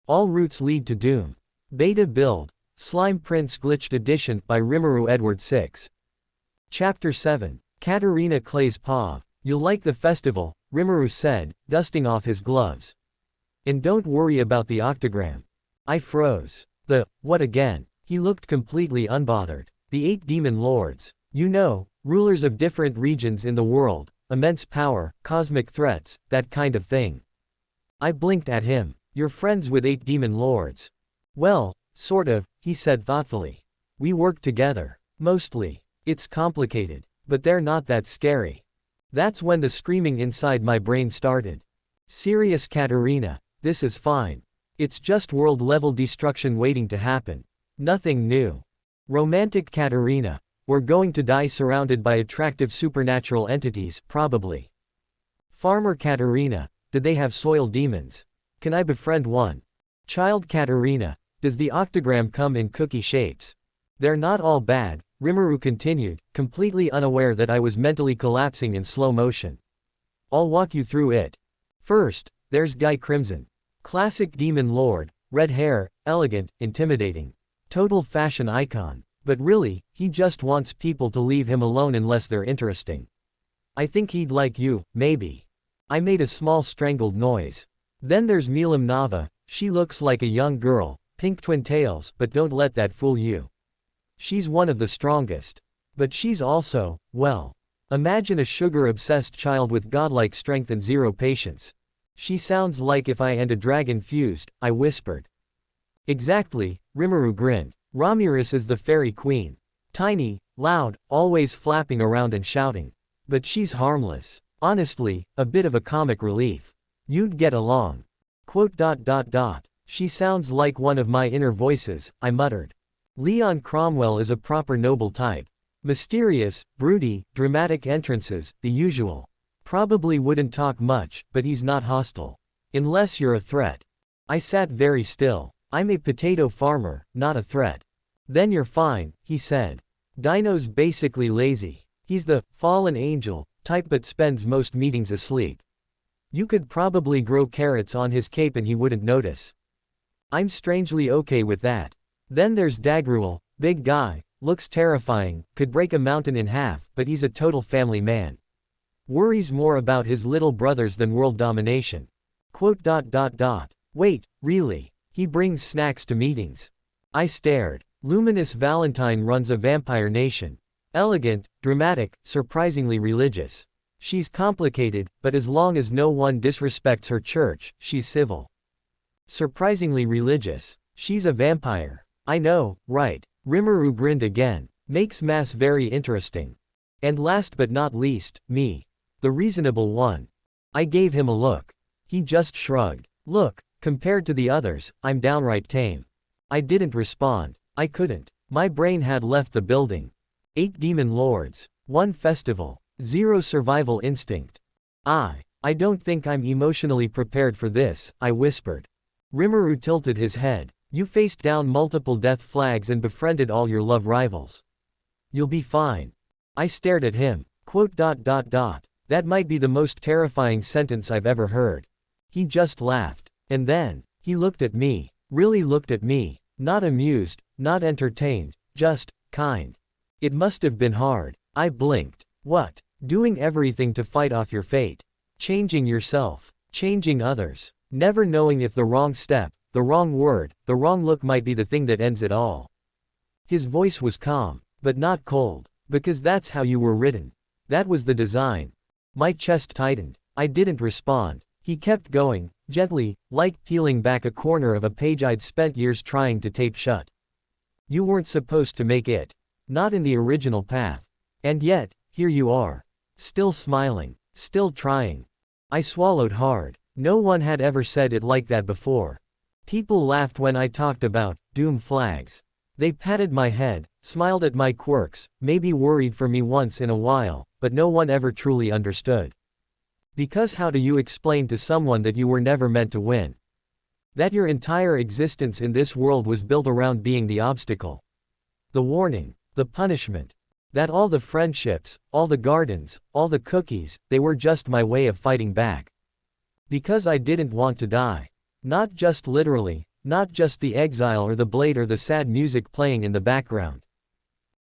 All routes lead to doom. Beta build. Slime Prince Glitched Edition by RimuruEdward6. Chapter 7. Katarina Clay's Paw. You'll like the festival, Rimuru said, dusting off his gloves. And don't worry about the octagram. I froze. What again? He looked completely unbothered. The 8 demon lords. You know, rulers of different regions in the world, immense power, cosmic threats, that kind of thing. I blinked at him. You're friends with 8 demon lords. Well, sort of, he said thoughtfully. We work together. Mostly. It's complicated. But they're not that scary. That's when the screaming inside my brain started. Serious Katarina, this is fine. It's just world-level destruction waiting to happen. Nothing new. Romantic Katarina, we're going to die surrounded by attractive supernatural entities, probably. Farmer Katarina, did they have soil demons? Can I befriend one? Child Katarina, does the octagram come in cookie shapes? They're not all bad, Rimuru continued, completely unaware that I was mentally collapsing in slow motion. I'll walk you through it. First, there's Guy Crimson. Classic demon lord, red hair, elegant, intimidating. Total fashion icon. But really, he just wants people to leave him alone unless they're interesting. I think he'd like you, maybe. I made a small strangled noise. Then there's Milam Nava, she looks like a young girl, pink twin tails, but don't let that fool you. She's one of the strongest. But she's also, well, imagine a sugar-obsessed child with godlike strength and zero patience. She sounds like if I and a dragon fused, I whispered. Exactly, Rimuru grinned. Ramirez is the fairy queen. Tiny, loud, always flapping around and shouting. But she's harmless. Honestly, a bit of a comic relief. You'd get along. ... She sounds like one of my inner voices, I muttered. Leon Cromwell is a proper noble type. Mysterious, broody, dramatic entrances, the usual. Probably wouldn't talk much, but he's not hostile. Unless you're a threat. I sat very still. I'm a potato farmer, not a threat. Then you're fine, he said. Dino's basically lazy. He's the fallen angel type but spends most meetings asleep. You could probably grow carrots on his cape and he wouldn't notice. I'm strangely okay with that. Then there's Dagruel, big guy, looks terrifying, could break a mountain in half, but he's a total family man. Worries more about his little brothers than world domination. ... Wait, really? He brings snacks to meetings. I stared. Luminous Valentine runs a vampire nation. Elegant, dramatic, surprisingly religious. She's complicated, but as long as no one disrespects her church, she's civil. Surprisingly religious. She's a vampire. I know, right? Rimuru grinned again. Makes mass very interesting. And last but not least, me. The reasonable one. I gave him a look. He just shrugged. Look, compared to the others, I'm downright tame. I didn't respond. I couldn't. My brain had left the building. 8 demon lords. 1 festival. 0 survival instinct. I don't think I'm emotionally prepared for this, I whispered. Rimuru tilted his head. You faced down multiple death flags and befriended all your love rivals. You'll be fine. I stared at him. ... That might be the most terrifying sentence I've ever heard. He just laughed. And then, he looked at me. Really looked at me. Not amused, not entertained, just, kind. It must have been hard. I blinked. What? Doing everything to fight off your fate. Changing yourself. Changing others. Never knowing if the wrong step, the wrong word, the wrong look might be the thing that ends it all. His voice was calm, but not cold. Because that's how you were written. That was the design. My chest tightened. I didn't respond. He kept going, gently, like peeling back a corner of a page I'd spent years trying to tape shut. You weren't supposed to make it. Not in the original path. And yet, here you are. Still smiling. Still trying. I swallowed hard. No one had ever said it like that before. People laughed when I talked about doom flags. They patted my head, smiled at my quirks, maybe worried for me once in a while, but no one ever truly understood. Because how do you explain to someone that you were never meant to win? That your entire existence in this world was built around being the obstacle. The warning, the punishment. That all the friendships, all the gardens, all the cookies, they were just my way of fighting back. Because I didn't want to die. Not just literally, Not just the exile or the blade or the sad music playing in the background.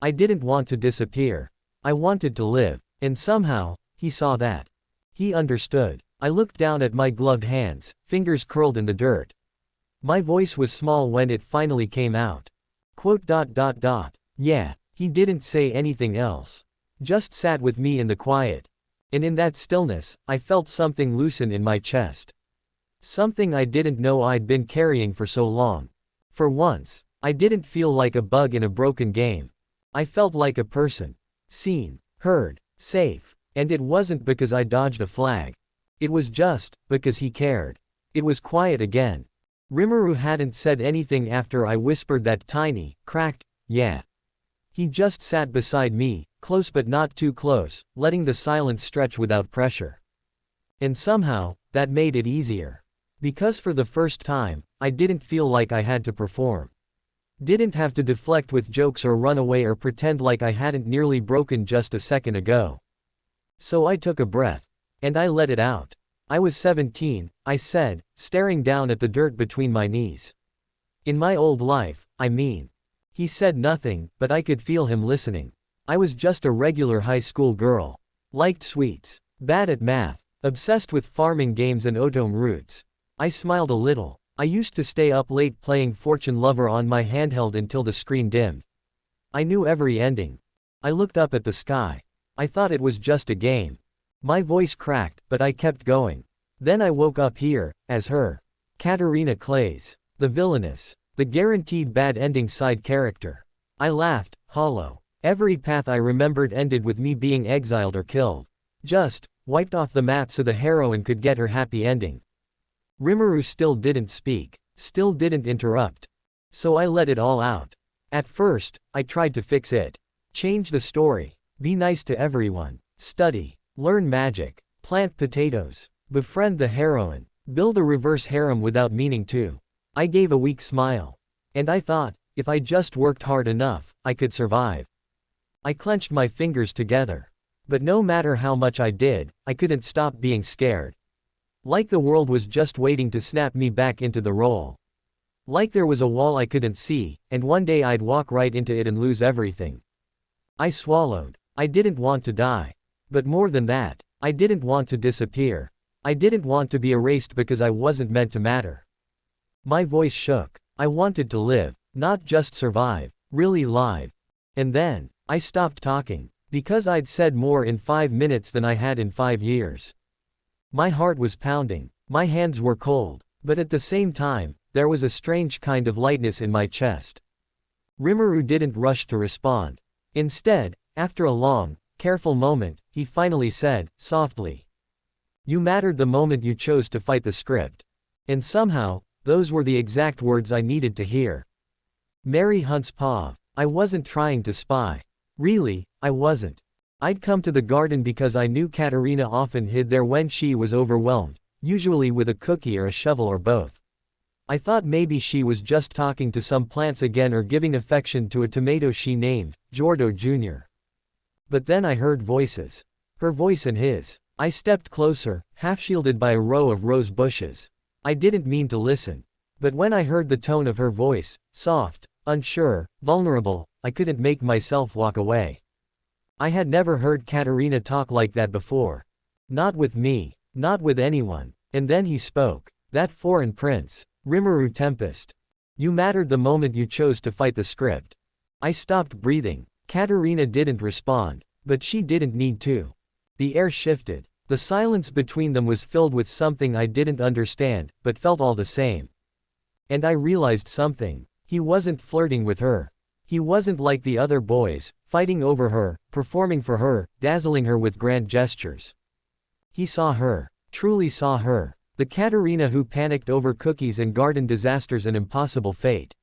I didn't want to disappear. I wanted to live. And somehow, he saw that. He understood. I looked down at my gloved hands, fingers curled in the dirt. My voice was small when it finally came out. Quote. Yeah, he didn't say anything else. Just sat with me in the quiet. And in that stillness, I felt something loosen in my chest. Something I didn't know I'd been carrying for so long. For once, I didn't feel like a bug in a broken game. I felt like a person. Seen, heard, safe. And it wasn't because I dodged a flag. It was just because he cared. It was quiet again. Rimuru hadn't said anything after I whispered that tiny, cracked, yeah. He just sat beside me, close but not too close, letting the silence stretch without pressure. And somehow, that made it easier. Because for the first time, I didn't feel like I had to perform. Didn't have to deflect with jokes or run away or pretend like I hadn't nearly broken just a second ago. So I took a breath. And I let it out. I was 17, I said, staring down at the dirt between my knees. In my old life, I mean. He said nothing, but I could feel him listening. I was just a regular high school girl. Liked sweets. Bad at math. Obsessed with farming games and Otome roots. I smiled a little. I used to stay up late playing Fortune Lover on my handheld until the screen dimmed. I knew every ending. I looked up at the sky. I thought it was just a game. My voice cracked, but I kept going. Then I woke up here, as her. Katarina Clays. The villainous. The guaranteed bad ending side character. I laughed, hollow. Every path I remembered ended with me being exiled or killed. Just, wiped off the map so the heroine could get her happy ending. Rimuru still didn't speak. Still didn't interrupt. So I let it all out. At first, I tried to fix it. Change the story. Be nice to everyone. Study. Learn magic. Plant potatoes. Befriend the heroine. Build a reverse harem without meaning to. I gave a weak smile. And I thought, if I just worked hard enough, I could survive. I clenched my fingers together. But no matter how much I did, I couldn't stop being scared. Like the world was just waiting to snap me back into the role. Like there was a wall I couldn't see, and one day I'd walk right into it and lose everything. I swallowed. I didn't want to die. But more than that, I didn't want to disappear. I didn't want to be erased because I wasn't meant to matter. My voice shook. I wanted to live, not just survive, really live. And then, I stopped talking, because I'd said more in 5 minutes than I had in 5 years. My heart was pounding, my hands were cold, but at the same time, there was a strange kind of lightness in my chest. Rimuru didn't rush to respond. Instead, after a long, careful moment, he finally said, softly. You mattered the moment you chose to fight the script. And somehow, those were the exact words I needed to hear. Mary Hunt's paw. I wasn't trying to spy. Really, I wasn't. I'd come to the garden because I knew Katarina often hid there when she was overwhelmed, usually with a cookie or a shovel or both. I thought maybe she was just talking to some plants again or giving affection to a tomato she named, Jordo Jr. But then I heard voices. Her voice and his. I stepped closer, half shielded by a row of rose bushes. I didn't mean to listen. But when I heard the tone of her voice, soft, unsure, vulnerable, I couldn't make myself walk away. I had never heard Katarina talk like that before. Not with me, not with anyone. And then he spoke. That foreign prince, Rimuru Tempest. You mattered the moment you chose to fight the script. I stopped breathing. Katarina didn't respond, but she didn't need to. The air shifted. The silence between them was filled with something I didn't understand, but felt all the same. And I realized something. He wasn't flirting with her. He wasn't like the other boys, fighting over her, performing for her, dazzling her with grand gestures. He saw her. Truly saw her. The Katarina who panicked over cookies and garden disasters and impossible fate.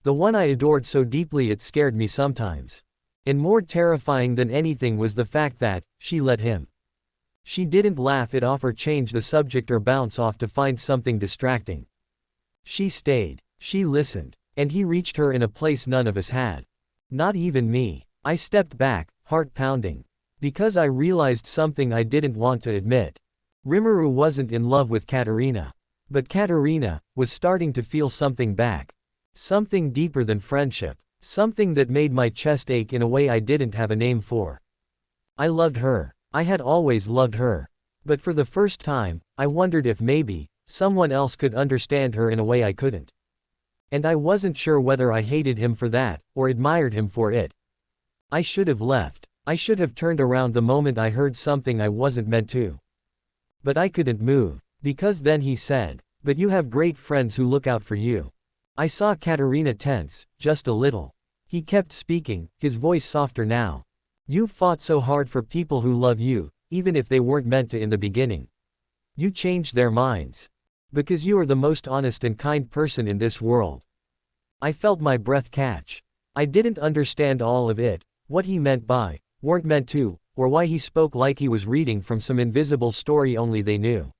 The one I adored so deeply it scared me sometimes. And more terrifying than anything was the fact that, she let him. She didn't laugh it off or change the subject or bounce off to find something distracting. She stayed. She listened. And he reached her in a place none of us had. Not even me. I stepped back, heart pounding. Because I realized something I didn't want to admit. Rimuru wasn't in love with Katarina. But Katerina was starting to feel something back. Something deeper than friendship. Something that made my chest ache in a way I didn't have a name for. I loved her. I had always loved her. But for the first time, I wondered if maybe someone else could understand her in a way I couldn't. And I wasn't sure whether I hated him for that, or admired him for it. I should have left. I should have turned around the moment I heard something I wasn't meant to. But I couldn't move. Because then he said, "But you have great friends who look out for you." I saw Katerina tense, just a little. He kept speaking, his voice softer now. "You fought so hard for people who love you, even if they weren't meant to in the beginning. You changed their minds. Because you are the most honest and kind person in this world." I felt my breath catch. I didn't understand all of it, what he meant by, "weren't meant to," or why he spoke like he was reading from some invisible story only they knew.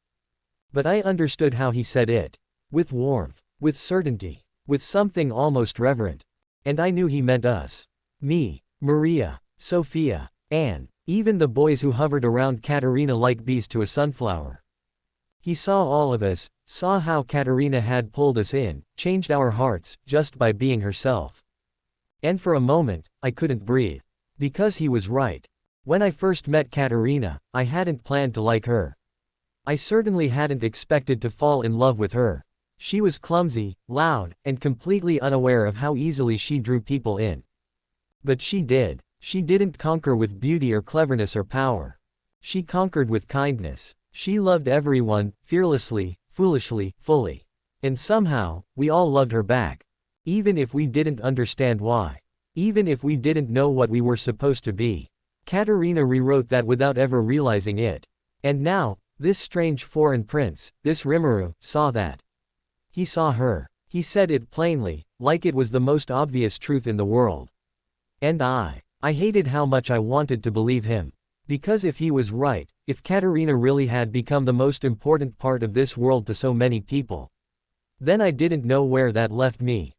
But I understood how he said it. With warmth. With certainty. With something almost reverent. And I knew he meant us. Me, Maria, Sophia, Anne, even the boys who hovered around Katerina like bees to a sunflower. He saw all of us, saw how Katerina had pulled us in, changed our hearts, just by being herself. And for a moment, I couldn't breathe. Because he was right. When I first met Katerina, I hadn't planned to like her. I certainly hadn't expected to fall in love with her. She was clumsy, loud, and completely unaware of how easily she drew people in. But she did. She didn't conquer with beauty or cleverness or power. She conquered with kindness. She loved everyone, fearlessly, foolishly, fully. And somehow, we all loved her back. Even if we didn't understand why. Even if we didn't know what we were supposed to be. Katerina rewrote that without ever realizing it. And now, this strange foreign prince, this Rimuru, saw that. He saw her. He said it plainly, like it was the most obvious truth in the world. And I hated how much I wanted to believe him. Because if he was right, if Katerina really had become the most important part of this world to so many people, then I didn't know where that left me.